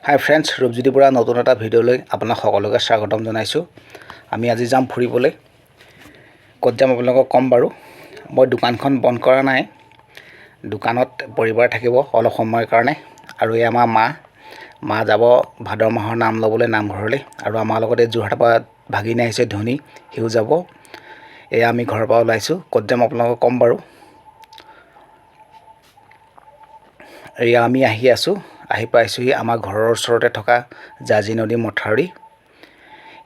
হাই friends, Rupjyoti Bora নতুন এটা ভিডিঅ'লৈ আপোনাক সকলোকে স্বাগতম জনাইছোঁ। আমি আজি যাম ফুৰিবলৈ। ক'ত যাম আপোনালোকক ক'ম বাৰু। মই দোকানখন বন্ধ কৰা নাই, দোকানত পৰিবাৰ থাকিব অলপ সময়ৰ কাৰণে। আৰু এই আমাৰ মা যাব ভাদ মাহৰ নাম ল'বলৈ নামঘৰলৈ। আৰু আমাৰ লগতে যোৰহাটৰ পৰা ভাগিনী আহিছে ধনী, সিও যাব। এয়া আমি ঘৰৰ পৰা ওলাইছোঁ। ক'ত যাম আপোনালোকক ক'ম বাৰু। এয়া আমি আহি পাইছোঁহি আমাৰ ঘৰৰ ওচৰতে থকা জাঁজি নদী মথাউৰি।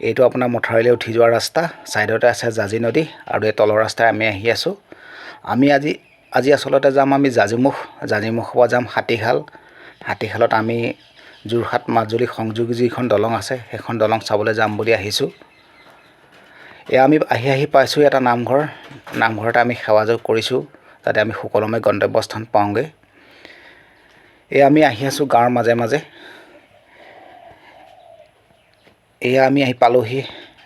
এইটো আপোনাৰ মথাউৰিলৈ উঠি যোৱা ৰাস্তা, ছাইডতে আছে জাঁজি নদী আৰু এই তলৰ ৰাস্তাই আমি আহি আছোঁ। আমি আজি আচলতে যাম আমি জাঁজিমুখৰ পৰা যাম হাতীখালত আমি যোৰহাট মাজুলী সংযোগী যিখন দলং আছে সেইখন দলং চাবলৈ যাম বুলি আহিছোঁ। এয়া আমি আহি পাইছোঁ এটা নামঘৰতে আমি সেৱাযোগ কৰিছোঁ যাতে আমি সুকলমে গন্তব্যস্থান পাওঁগৈ। এয়া আমি আহি আছোঁ গাঁৱৰ মাজে মাজে। এয়া আমি আহি পালোহি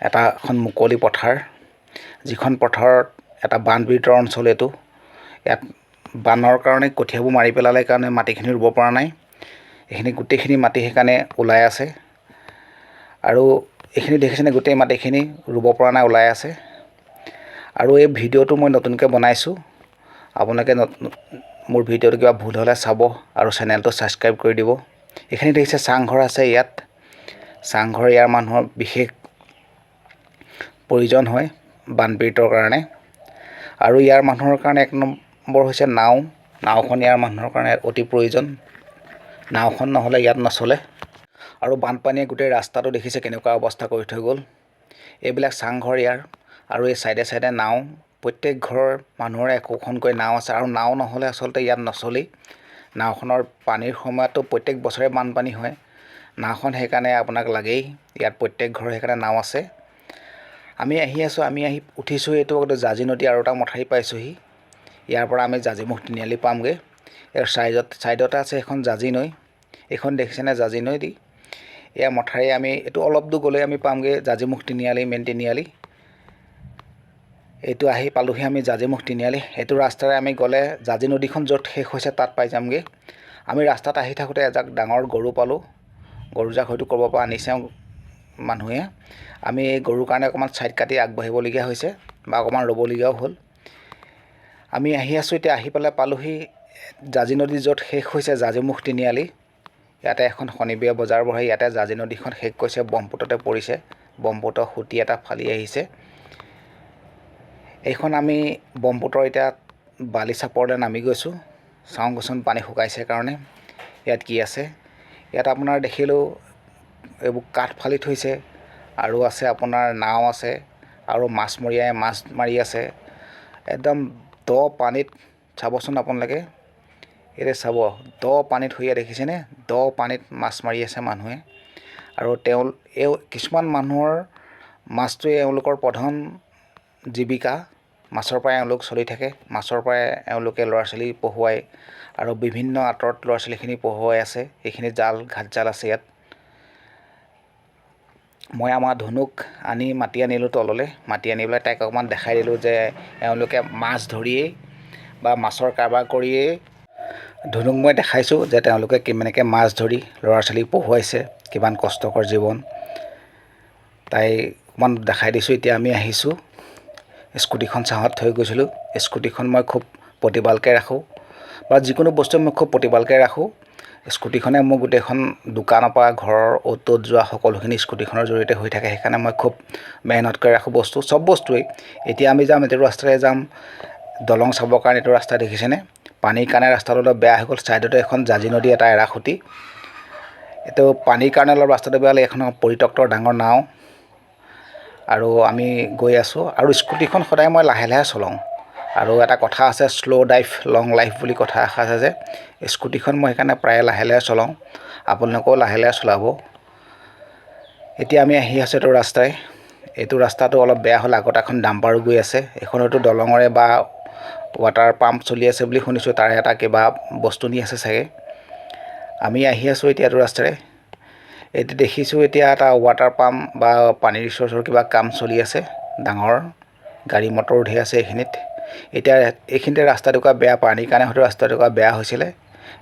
এখন মুকলি পথাৰ, যিখন পথাৰত এটা বানপীড়িত অঞ্চল। ইয়াত বানৰ কাৰণে কঠীয়াবোৰ মাৰি পেলালে কাৰণে মাটিখিনি ৰুব পৰা নাই। এইখিনি গোটেইখিনি মাটি সেইকাৰণে ওলাই আছে। আৰু এইখিনি দেখিছেনে, গোটেই মাটিখিনি ৰুব পৰা নাই, ওলাই আছে। আৰু এই ভিডিঅ'টো মই নতুনকৈ বনাইছোঁ। আপোনালোকে মোৰ ভিডিঅ'টো কিবা ভুল হ'লে চাব আৰু চেনেলটো ছাবস্ক্ৰাইব কৰি দিব। এইখিনি দেখিছে চাংঘৰ আছে ইয়াত। চাংঘৰ ইয়াৰ মানুহৰ বিশেষ প্ৰয়োজন হয় বানপীড়িতৰ কাৰণে। আৰু ইয়াৰ মানুহৰ কাৰণে এক নম্বৰ হৈছে নাওখন ইয়াৰ মানুহৰ কাৰণে অতি প্ৰয়োজন। নাওখন নহ'লে ইয়াত নচলে। আৰু বানপানীয়ে গোটেই ৰাস্তাটো দেখিছে কেনেকুৱা অৱস্থা কৰি থৈ গ'ল। এইবিলাক চাংঘৰ ইয়াৰ। আৰু এই চাইডে নাও, প্ৰত্যেক ঘৰৰ মানুহৰে একোখনকৈ নাও আছে। আৰু নাও নহ'লে আচলতে ইয়াত নচলেই। নাওখনৰ পানীৰ সময়তো প্ৰত্যেক বছৰে বানপানী হয়। নাওখন সেইকাৰণে আপোনাক লাগেই। ইয়াত প্ৰত্যেক ঘৰৰ সেইকাৰণে নাও আছে। আমি আহি উঠিছোঁ এইটো জাঁজি নদী আৰু এটা মথাউৰি পাইছোঁহি। ইয়াৰ পৰা আমি জাঁজিমুখ তিনিআলি পামগৈ। ইয়াৰ ছাইডতে আছে এখন জাঁজি নৈ। এইখন দেখিছেনে জাঁজি নদী। এয়া মথাউৰি আমি এইটো অলপ দূৰ গ'লে আমি পামগৈ জাঁজিমুখ তিনিআলি, মেইন তিনিআলি। এইটো আহি পালোহি আমি জাঁজিমুখ তিনিআলি। এইটো ৰাস্তাৰে আমি গ'লে জাঁজি নদীখন য'ত শেষ হৈছে তাত পাই যামগৈ। আমি ৰাস্তাত আহি থাকোঁতে এজাক ডাঙৰ গৰু পালোঁ। গৰুজাক হয়তো ক'ৰবাৰ পৰা আনিছে মানুহে। আমি এই গৰুৰ কাৰণে অকণমান ছাইড কাটি আগবাঢ়িবলগীয়া হৈছে বা অকণমান ৰ'বলগীয়াও হ'ল। আমি আহি আছোঁ এতিয়া, আহি পেলাই পালোহি জাঁজি নদী য'ত শেষ হৈছে জাঁজিমুখ তিনিআলি। ইয়াতে এখন শনিবৰীয়া বজাৰ বহে। ইয়াতে জাঁজি নদীখন শেষ কৰিছে, ব্ৰহ্মপুত্ৰতে পৰিছে। ব্ৰহ্মপুত্ৰৰ সুঁতি এটা ফালি আহিছে। এইখন আমি ব্ৰহ্মপুত্ৰৰ এতিয়া বালিচাপৰলৈ নামি গৈছোঁ। চাওঁগৈচোন পানী শুকাইছে কাৰণে। ইয়াত কি আছে, ইয়াত আপোনাৰ দেখিলোঁ এইবোৰ কাঠ ফালি থৈছে আৰু আছে আপোনাৰ নাও আছে আৰু মাছমৰীয়াই মাছ মাৰি আছে। একদম দ পানীত চাবচোন আপোনালোকে। এতিয়া চাব, দ পানীত শুই দেখিছেনে, দ পানীত মাছ মাৰি আছে মানুহে। আৰু কিছুমান মানুহৰ মাছটোৱে এওঁলোকৰ প্ৰধান জীৱিকা। মাছৰ পৰাই এওঁলোক চলি থাকে। মাছৰ পৰাই এওঁলোকে ল'ৰা ছোৱালী পঢ়ুৱায় আৰু বিভিন্ন আঁতৰত ল'ৰা ছোৱালীখিনি পঢ়ুৱাই আছে। এইখিনি ঘাট জাল আছে ইয়াত। মই আমাৰ ধনুক মাতি আনিলোঁ তললৈ। মাতি আনি পেলাই তাইক অকণমান দেখাই দিলোঁ যে এওঁলোকে মাছ ধৰিয়েই বা মাছৰ কাৰবাৰ কৰিয়েই। ধনুক মই দেখাইছোঁ যে তেওঁলোকে কিমানকৈ মাছ ধৰি ল'ৰা ছোৱালী পঢ়ুৱাইছে, কিমান কষ্টকৰ জীৱন। তাই অকণমান দেখাই দিছোঁ। এতিয়া আমি আহিছোঁ। স্কুটিখন ছাঁত থৈ গৈছিলোঁ। স্কুটিখন মই খুব প্ৰতিপালকৈ ৰাখোঁ বা যিকোনো বস্তু মই খুব প্ৰতিপালকৈ ৰাখোঁ। স্কুটিখনে মোৰ গোটেইখন দোকানৰ পৰা ঘৰৰ অ'ত ত'ত যোৱা সকলোখিনি স্কুটিখনৰ জৰিয়তে হৈ থাকে। সেইকাৰণে মই খুব মেহনতকৈ ৰাখোঁ চব বস্তুৱেই। এতিয়া আমি যাম, এইটো ৰাস্তাৰে যাম দলং চাবৰ কাৰণে। এইটো ৰাস্তা দেখিছেনে, পানীৰ কাৰণে ৰাস্তাটো অলপ বেয়া হৈ গ'ল। ছাইডতে এখন জাঁজি নদী এটা এৰাসুতি। এইটো পানীৰ কাৰণে অলপ ৰাস্তাটো বেয়া লাগে। এখন পৰিত্যক্ত ডাঙৰ নাও। আৰু আমি গৈ আছোঁ আৰু স্কুটিখন সদায় মই লাহে লাহে চলাওঁ। আৰু এটা কথা আছে, শ্ল' ড্ৰাইভ লং লাইফ বুলি কথা এষাৰ আছে যে, স্কুটিখন মই সেইকাৰণে প্ৰায় লাহে লাহে চলাওঁ। আপোনালোকেও লাহে লাহে চলাব। এতিয়া আমি আহি আছোঁ এইটো ৰাস্তাটো অলপ বেয়া হ'ল। আগত এখন ডাম্পাৰো গৈ আছে। এইখন হয়তো দলঙৰে বা ৱাটাৰ পাম্প চলি আছে বুলি শুনিছোঁ, তাৰে এটা কিবা বস্তু নি আছে চাগে। আমি আহি আছোঁ এতিয়া এইটো ৰাস্তাৰে। এইটো দেখিছোঁ এতিয়া এটা ৱাটাৰ পাম্প বা পানীৰ ৰিচোৰ্চৰ কিবা কাম চলি আছে। ডাঙৰ গাড়ী মটৰো ধেৰ আছে এইখিনিত। এতিয়া এইখিনিতে ৰাস্তা টুকুৰা বেয়া, পানীৰ কাৰণে হয়তো ৰাস্তা টুকুৰা বেয়া হৈছিলে।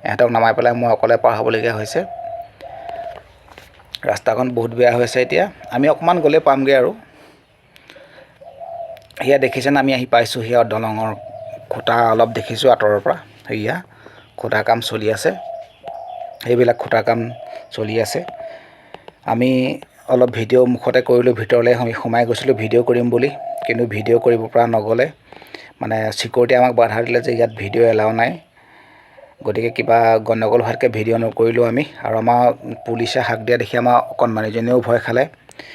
ইহঁতক নমাই পেলাই মই অকলে পাৰ হ'বলগীয়া হৈছে। ৰাস্তাখন বহুত বেয়া হৈছে এতিয়া আমি অকমান গ'লে পামগে আৰু এয়া দেখিছেনে আমি আহি পাইছোঁ সেয়া দলঙৰ খুঁটা অলপ দেখিছোঁ আঁতৰৰ পৰা সেয়া খুঁটা কাম চলি আছে এইবিলাক খুঁটা কাম চলি আছে আমি অলপ ভিডিঅ' মুখতে কৰিলোঁ ভিতৰলৈ আমি সোমাই গৈছিলোঁ ভিডিঅ' কৰিম বুলি কিন্তু ভিডিঅ' কৰিব পৰা নগ'লে মানে সিকিউৰিটিয়ে আমাক বাধা দিলে যে ইয়াত ভিডিঅ' এলাও নাই গতিকে কিবা গণ্ডগোল হোৱাতকৈ ভিডিঅ' নকৰিলোঁ আমি আৰু আমাৰ পুলিচে হাক দিয়া দেখি আমাৰ অকণমানিজনীয়েও ভয় খালে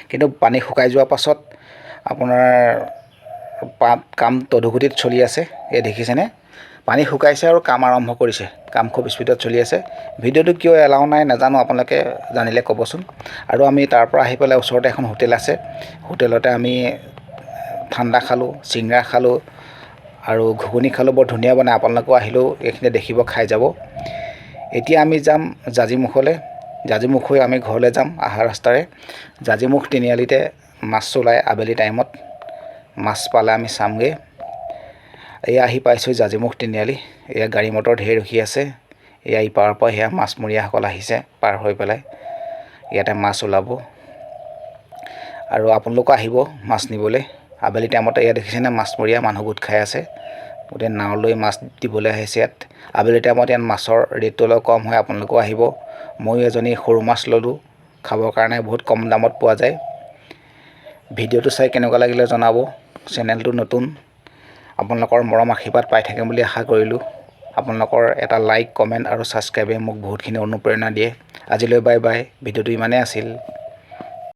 কিন্তু পানী শুকাই যোৱাৰ পাছত আপোনাৰ কাম তদুগতিত চলি আছে এই দেখিছেনে পানী শুকাইছে আৰু কাম আৰম্ভ কৰিছে কাম খুব স্পীডত চলি আছে ভিডিঅ'টো কিয় এলাও নাই নাজানো আপোনালোকে জানিলে ক'বচোন আৰু আমি তাৰ পৰা আহি পেলাই ওচৰতে এখন হোটেল আছে হোটেলতে আমি ঠাণ্ডা খালোঁ চিংৰা খালোঁ আৰু ঘুগুনি খালোঁ বৰ ধুনীয়া বনাই আপোনালোকেও আহিলেও এইখিনি দেখিব খাই যাব এতিয়া আমি যাম জাজিমুখলৈ জাজিমুখ হৈ আমি ঘৰলৈ যাম আহা ৰাস্তাৰে জাজিমুখ তিনিআলিতে মাছ চলায় আবেলি টাইমত মাছ পালে আমি চামগে এয়া আহি পাইছোঁ জাজিমুখ তিনিআলি এয়া গাড়ী মটৰ ঢেৰ ৰখি আছে এয়া ইপাৰৰ পৰা সেয়া মাছমৰীয়াসকল আহিছে পাৰ হৈ পেলাই ইয়াতে মাছ ওলাব আৰু আপোনালোকো আহিব মাছ নিবলৈ আবেলি টাইমতে এয়া দেখিছেনে মাছমৰীয়া মানুহ গোট খাই আছে গোটেই নাও লৈ মাছ দিবলৈ আহিছে ইয়াত আবেলি টাইমত ইয়াত মাছৰ ৰেটটো অলপ কম হয় আপোনালোকো আহিব ময়ো এজনী সৰু মাছ ল'লোঁ খাবৰ কাৰণে বহুত কম দামত পোৱা যায় ভিডিঅ'টো চাই কেনেকুৱা লাগিলে জনাব চেনেলটো নতুন আপোনালোকৰ মৰম আশীৰ্বাদ পাই থাকিম বুলি আশা কৰিলোঁ আপোনালোকৰ এটা লাইক কমেণ্ট আৰু ছাবস্ক্ৰাইবে মোক বহুতখিনি অনুপ্ৰেৰণা দিয়ে আজিলৈ বাই বাই ভিডিঅ'টো ইমানেই আছিল